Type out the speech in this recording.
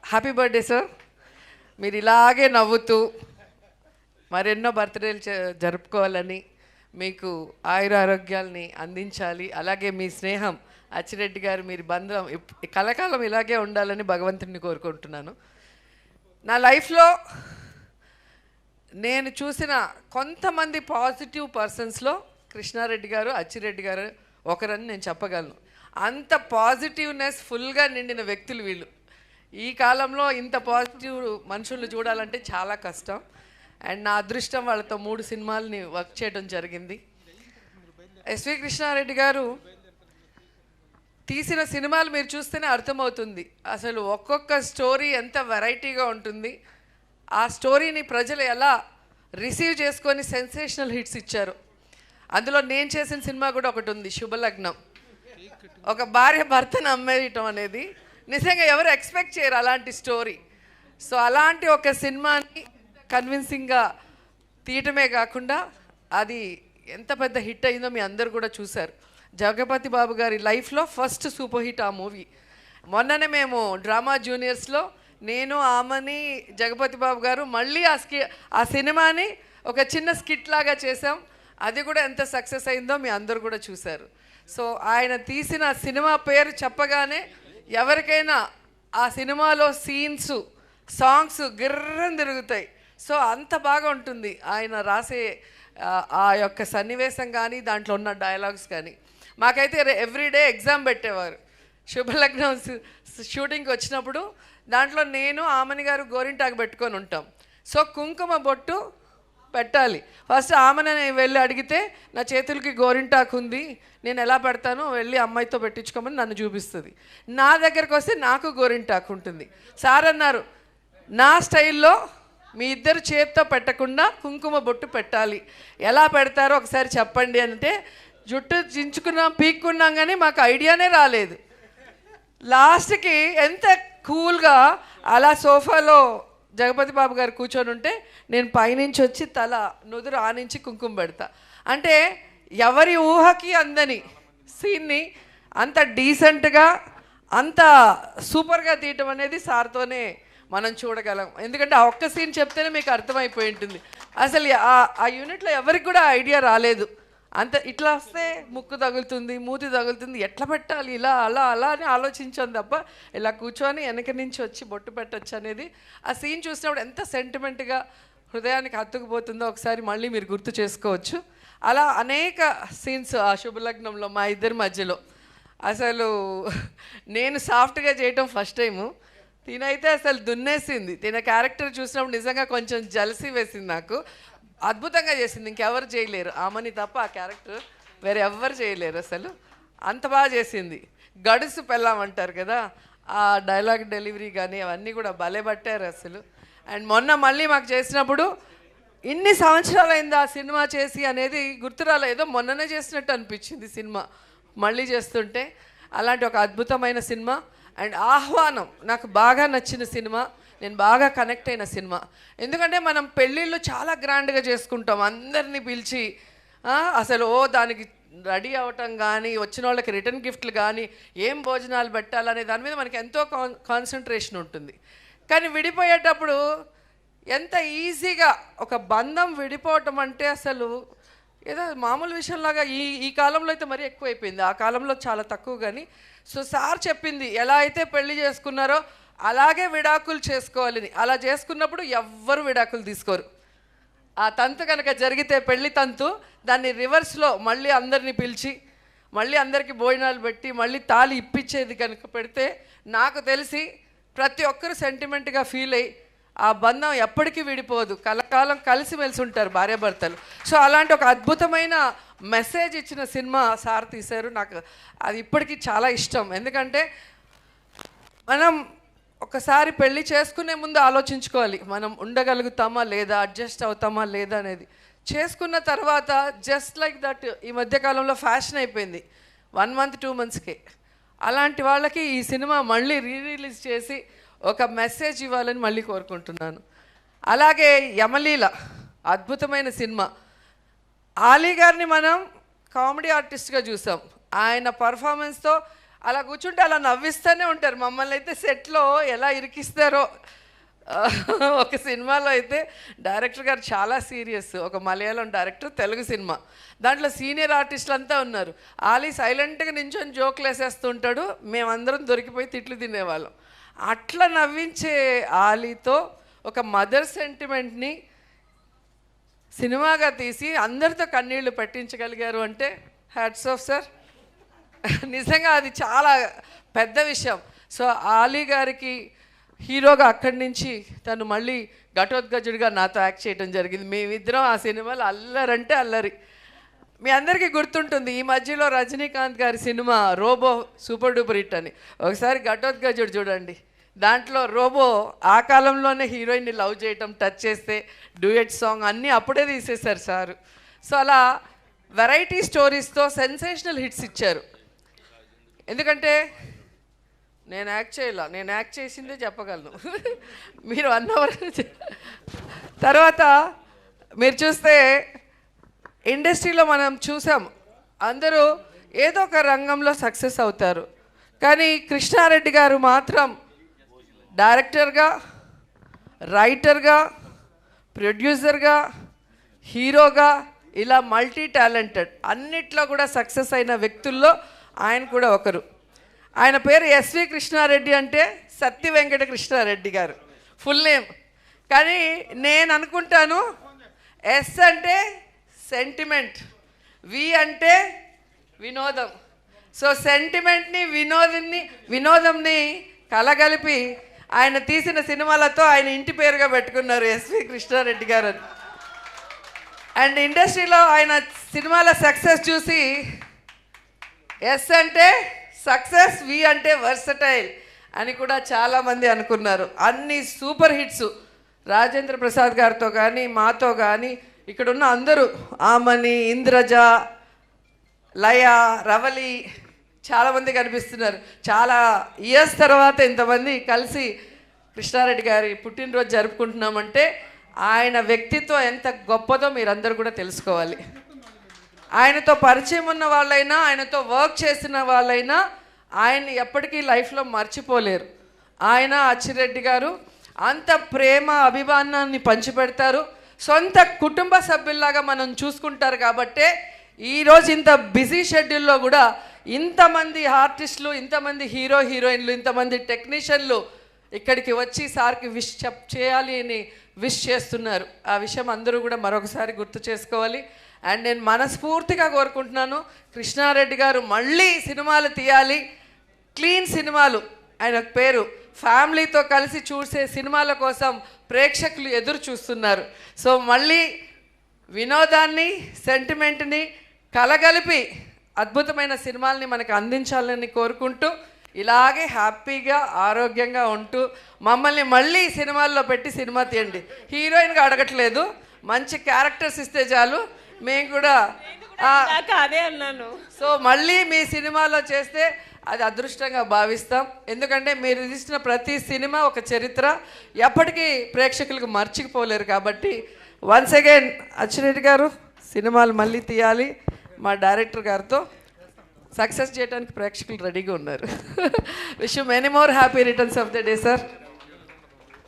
Happy birthday sir. మీరు ఇలాగే నవ్వుతూ మరెన్నో బర్త్డేలు జరుపుకోవాలని, మీకు ఆయురారోగ్యాల్ని అందించాలి. అలాగే మీ స్నేహం అచ్చిరెడ్డి గారు, మీరు బంధం కలకాలం ఇలాగే ఉండాలని భగవంతుడిని కోరుకుంటున్నాను. నా లైఫ్లో నేను చూసిన కొంతమంది పాజిటివ్ పర్సన్స్లో కృష్ణారెడ్డి గారు, అచ్చిరెడ్డి గారు ఒకరని నేను చెప్పగలను. అంత పాజిటివ్నెస్ ఫుల్గా నిండిన వ్యక్తులు వీళ్ళు. ఈ కాలంలో ఇంత పాజిటివ్ మనుషులను చూడాలంటే చాలా కష్టం. అండ్ నా అదృష్టం వాళ్ళతో 3 సినిమాలని వర్క్ చేయడం జరిగింది. ఎస్వి కృష్ణారెడ్డి గారు తీసిన సినిమాలు మీరు చూస్తేనే అర్థమవుతుంది అసలు ఒక్కొక్క స్టోరీ ఎంత వెరైటీగా ఉంటుంది. ఆ స్టోరీని ప్రజలు ఎలా రిసీవ్ చేసుకొని సెన్సేషనల్ హిట్స్ ఇచ్చారు. అందులో నేను చేసిన సినిమా కూడా ఒకటి ఉంది, శుభలగ్నం. ఒక భార్య భర్తను అమ్మేయటం అనేది నిజంగా ఎవరు ఎక్స్పెక్ట్ చేయరు అలాంటి స్టోరీ. సో అలాంటి ఒక సినిమాని కన్విన్సింగ్గా తీయటమే కాకుండా అది ఎంత పెద్ద హిట్ అయిందో మీ అందరు కూడా చూశారు. జగపతి బాబు గారి లైఫ్లో ఫస్ట్ సూపర్ హిట్ ఆ మూవీ. మొన్ననే మేము డ్రామా జూనియర్స్లో నేను, ఆమని, జగపతి బాబు గారు మళ్ళీ ఆ సినిమాని ఒక చిన్న స్కిట్ లాగా చేసాం. అది కూడా ఎంత సక్సెస్ అయిందో మీ అందరు కూడా చూశారు. సో ఆయన తీసిన సినిమా పేరు చెప్పగానే ఎవరికైనా ఆ సినిమాలో సీన్స్, సాంగ్స్ గిర్రని తిరుగుతాయి. సో అంత బాగా ఉంటుంది ఆయన రాసే ఆ యొక్క సన్నివేశం కానీ, దాంట్లో ఉన్న డైలాగ్స్ కానీ. మాకైతే ఎవ్రీడే ఎగ్జామ్ పెట్టేవారు. శుభలగ్నం షూటింగ్కి వచ్చినప్పుడు దాంట్లో నేను, ఆమని గారు గోరింటాకు పెట్టుకొని ఉంటాం. సో కుంకుమ బొట్టు పెట్టాలి. ఫస్ట్ ఆమెను వెళ్ళి అడిగితే నా చేతులకి గోరింటాకు ఉంది, నేను ఎలా పెడతానో వెళ్ళి అమ్మాయితో పెట్టించుకోమని నన్ను చూపిస్తుంది. నా దగ్గరకు వస్తే నాకు గోరింటాకు ఉంటుంది. సార్ అన్నారు, నా స్టైల్లో మీ ఇద్దరు చేతితో పెట్టకుండా కుంకుమ బొట్టు పెట్టాలి, ఎలా పెడతారో ఒకసారి చెప్పండి అంటే జుట్టు చించుకున్నాం, పీక్కున్నాం, కానీ మాకు ఐడియానే రాలేదు. లాస్ట్కి ఎంత కూల్గా అలా సోఫాలో జగపతి బాబు గారు కూర్చొని ఉంటే నేను పైనుంచి వచ్చి తల నుదురు ఆనించి కుంకుమ పెడతా. అంటే ఎవరి ఊహకి అందని సీన్ని అంత డీసెంట్గా, అంత సూపర్గా తీయటం అనేది సార్తోనే మనం చూడగలం. ఎందుకంటే ఆ ఒక్క సీన్ చెప్తేనే మీకు అర్థమైపోయి ఉంటుంది. అసలు ఆ యూనిట్లో ఎవరికి కూడా ఐడియా రాలేదు. అంత ఇట్లా వస్తే ముక్కు తగులుతుంది, మూతి తగులుతుంది, ఎట్లా పెట్టాలి, ఇలా అలా అలా అని ఆలోచించాను తప్ప ఇలా కూర్చొని వెనక నుంచి వచ్చి బొట్టు పెట్టచ్చు అనేది ఆ సీన్ చూసినప్పుడు ఎంత సెంటిమెంట్గా హృదయానికి హత్తుకుపోతుందో ఒకసారి మళ్ళీ మీరు గుర్తు చేసుకోవచ్చు. అలా అనేక సీన్స్ ఆ శుభలగ్నంలో మా ఇద్దరి మధ్యలో. అసలు నేను సాఫ్ట్గా చేయటం ఫస్ట్ టైము, తినైతే అసలు దున్నేసింది. తిన క్యారెక్టర్ చూసినప్పుడు నిజంగా కొంచెం జలసీ వేసింది నాకు. అద్భుతంగా చేసింది, ఇంకెవరు చేయలేరు, ఆమెని తప్ప ఆ క్యారెక్టర్ వేరే ఎవ్వరు చేయలేరు. అసలు అంత బాగా చేసింది. గడుసు పెళ్ళామంటారు కదా, ఆ డైలాగ్ డెలివరీ కానీ అవన్నీ కూడా భలే పట్టారు అసలు. అండ్ మొన్న మళ్ళీ మాకు చేసినప్పుడు ఇన్ని సంవత్సరాలు అయింది ఆ సినిమా చేసి అనేది గుర్తురాలేదో, మొన్ననే చేసినట్టు అనిపించింది సినిమా మళ్ళీ చేస్తుంటే. అలాంటి ఒక అద్భుతమైన సినిమా. అండ్ ఆహ్వానం నాకు బాగా నచ్చిన సినిమా, నేను బాగా కనెక్ట్ అయిన సినిమా. ఎందుకంటే మనం పెళ్ళిళ్ళు చాలా గ్రాండ్గా చేసుకుంటాం, అందరినీ పిలిచి అసలు దానికి రెడీ అవ్వటం కానీ, వచ్చిన వాళ్ళకి రిటర్న్ గిఫ్ట్లు కానీ, ఏం భోజనాలు పెట్టాలనే దాని మీద మనకి ఎంతో కాన్సన్ట్రేషన్ ఉంటుంది. కానీ విడిపోయేటప్పుడు ఎంత ఈజీగా ఒక బంధం విడిపోవటం అంటే అసలు ఏదో మామూలు విషయంలాగా ఈ కాలంలో అయితే మరీ ఎక్కువైపోయింది, ఆ కాలంలో చాలా తక్కువ. కానీ సో సార్ చెప్పింది ఎలా అయితే పెళ్లి చేసుకున్నారో అలాగే విడాకులు చేసుకోవాలని. అలా చేసుకున్నప్పుడు ఎవ్వరు విడాకులు తీసుకోరు. ఆ తంతు కనుక జరిగితే పెళ్లి తంతు, దాన్ని రివర్స్లో మళ్ళీ అందరినీ పిలిచి మళ్ళీ అందరికీ భోజనాలు పెట్టి మళ్ళీ తాళి ఇప్పించేది కనుక పెడితే నాకు తెలిసి ప్రతి ఒక్కరు సెంటిమెంట్గా ఫీల్ అయ్యి ఆ బంధం ఎప్పటికీ విడిపోదు, కలకాలం కలిసిమెలిసి ఉంటారు భార్యాభర్తలు. సో అలాంటి ఒక అద్భుతమైన మెసేజ్ ఇచ్చిన సినిమా సార్ తీశారు. నాకు అది ఇప్పటికీ చాలా ఇష్టం. ఎందుకంటే మనం ఒకసారి పెళ్ళి చేసుకునే ముందు ఆలోచించుకోవాలి, మనం ఉండగలుగుతామా లేదా, అడ్జస్ట్ అవుతామా లేదా అనేది. చేసుకున్న తర్వాత జస్ట్ లైక్ దట్ ఈ మధ్యకాలంలో ఫ్యాషన్ అయిపోయింది 1 month 2 monthsకే. అలాంటి వాళ్ళకి ఈ సినిమా మళ్ళీ రిలీజ్ చేసి ఒక మెసేజ్ ఇవ్వాలని మళ్ళీ కోరుకుంటున్నాను. అలాగే యమలీల అద్భుతమైన సినిమా. ఆలీ గారిని మనం కామెడీ ఆర్టిస్ట్గా చూసాం. ఆయన పర్ఫార్మెన్స్తో అలా కూర్చుంటే అలా నవ్విస్తూనే ఉంటారు మమ్మల్ని. అయితే సెట్లో ఎలా ఇరికిస్తారో. ఒక సినిమాలో అయితే డైరెక్టర్ గారు చాలా సీరియస్, ఒక మలయాళం డైరెక్టర్, తెలుగు సినిమా. దాంట్లో సీనియర్ ఆర్టిస్టులు అంతా ఉన్నారు. ఆలీ సైలెంట్గా నించొని జోకులు వేసేస్తుంటాడు, మేమందరం దొరికిపోయి తిట్లు తినేవాళ్ళం. అట్లా నవ్వించే ఆలీతో ఒక మదర్ సెంటిమెంట్ని సినిమాగా తీసి అందరితో కన్నీళ్లు పెట్టించగలిగారు అంటే హ్యాట్స్ ఆఫ్ సార్. నిజంగా అది చాలా పెద్ద విషయం. సో ఆలీ గారికి హీరోగా అక్కడి నుంచి తను మళ్ళీ ఘటోత్కచుడిగా నాతో యాక్ట్ చేయడం జరిగింది. మేమిద్దరం ఆ సినిమాలో అల్లరంటే అల్లరి. మీ అందరికీ గుర్తుంటుంది, ఈ మధ్యలో రజనీకాంత్ గారి cinema Robo super duper hit అని. ఒకసారి ఘటోత్కచుడు చూడండి, దాంట్లో రోబో ఆ కాలంలోనే హీరోయిన్ని లవ్ చేయటం, టచ్ చేస్తే డ్యూయట్ సాంగ్ అన్నీ అప్పుడే తీసేశారు సారు. సో అలా వెరైటీ స్టోరీస్తో సెన్సేషనల్ హిట్స్ ఇచ్చారు. ఎందుకంటే నేను యాక్ట్ చేసిందే చెప్పగలను. మీరు 1 అవర్ తర్వాత మీరు చూస్తే ఇండస్ట్రీలో మనం చూసాం, అందరూ ఏదో ఒక రంగంలో సక్సెస్ అవుతారు. కానీ కృష్ణారెడ్డి గారు మాత్రం డైరెక్టర్గా, రైటర్గా, ప్రొడ్యూసర్గా, హీరోగా ఇలా మల్టీ టాలెంటెడ్ అన్నిట్లో కూడా సక్సెస్ అయిన వ్యక్తుల్లో ఆయన కూడా ఒకరు. ఆయన పేరు ఎస్వి కృష్ణారెడ్డి, అంటే సత్య వెంకట కృష్ణారెడ్డి గారు ఫుల్ నేమ్. కానీ నేను అనుకుంటాను ఎస్ అంటే సెంటిమెంట్, వి అంటే వినోదం. సో సెంటిమెంట్ని వినోదంని కలగలిపి ఆయన తీసిన సినిమాలతో ఆయన ఇంటి పేరుగా పెట్టుకున్నారు ఎస్వి కృష్ణారెడ్డి గారు. అండ్ ఇండస్ట్రీలో ఆయన సినిమాల సక్సెస్ చూసి ఎస్ అంటే సక్సెస్, వి అంటే వర్సటైల్ అని కూడా చాలామంది అనుకున్నారు. అన్ని సూపర్ హిట్స్ రాజేంద్ర ప్రసాద్ గారితో కానీ మాతో కానీ ఇక్కడున్న అందరూ, ఆమని, ఇంద్రజ, లయ, రవలి చాలామంది కనిపిస్తున్నారు. చాలా ఇయర్స్ తర్వాత ఇంతమంది కలిసి కృష్ణారెడ్డి గారి పుట్టినరోజు జరుపుకుంటున్నామంటే ఆయన వ్యక్తిత్వం ఎంత గొప్పదో మీరందరూ కూడా తెలుసుకోవాలి. ఆయనతో పరిచయం ఉన్న వాళ్ళైనా, ఆయనతో వర్క్ చేసిన వాళ్ళైనా ఆయన్ని ఎప్పటికీ లైఫ్లో మర్చిపోలేరు. ఆయన అచ్చిరెడ్డి గారు అంత ప్రేమ అభిమానాన్ని పంచిపెడతారు. సొంత కుటుంబ సభ్యుల్లాగా మనం చూసుకుంటారు. కాబట్టే ఈరోజు ఇంత బిజీ షెడ్యూల్లో కూడా ఇంతమంది ఆర్టిస్టులు, ఇంతమంది హీరోయిన్లు, ఇంతమంది టెక్నీషియన్లు ఇక్కడికి వచ్చి సార్కి విష్ చేయాలి అని విష్ చేస్తున్నారు. ఆ విషయం అందరూ కూడా మరొకసారి గుర్తు చేసుకోవాలి. అండ్ నేను మనస్ఫూర్తిగా కోరుకుంటున్నాను, కృష్ణారెడ్డి గారు మళ్ళీ సినిమాలు తీయాలి, క్లీన్ సినిమాలు. ఆయన పేరు ఫ్యామిలీతో కలిసి చూసే సినిమాల కోసం ప్రేక్షకులు ఎదురు చూస్తున్నారు. సో మళ్ళీ వినోదాన్ని, సెంటిమెంట్ని కలగలిపి అద్భుతమైన సినిమాల్ని మనకు అందించాలని కోరుకుంటూ, ఇలాగే హ్యాపీగా ఆరోగ్యంగా ఉంటూ మమ్మల్ని మళ్ళీ సినిమాల్లో పెట్టి సినిమా తీయండి. హీరోయిన్గా అడగట్లేదు, మంచి క్యారెక్టర్స్ ఇస్తే చాలు, మేము కూడా అదే అన్నాను. సో మళ్ళీ మీ సినిమాలో చేస్తే అది అదృష్టంగా భావిస్తాం. ఎందుకంటే మీరు తీసిన ప్రతి సినిమా ఒక చరిత్ర, ఎప్పటికీ ప్రేక్షకులకు మర్చిపోలేరు. కాబట్టి వన్స్ అగైన్ అచ్చిరెడ్డి గారు సినిమాలు మళ్ళీ తీయాలి, మా డైరెక్టర్ గారితో సక్సెస్ చేయడానికి ప్రేక్షకులు రెడీగా ఉన్నారు. Wish you many more happy returns of the day sir.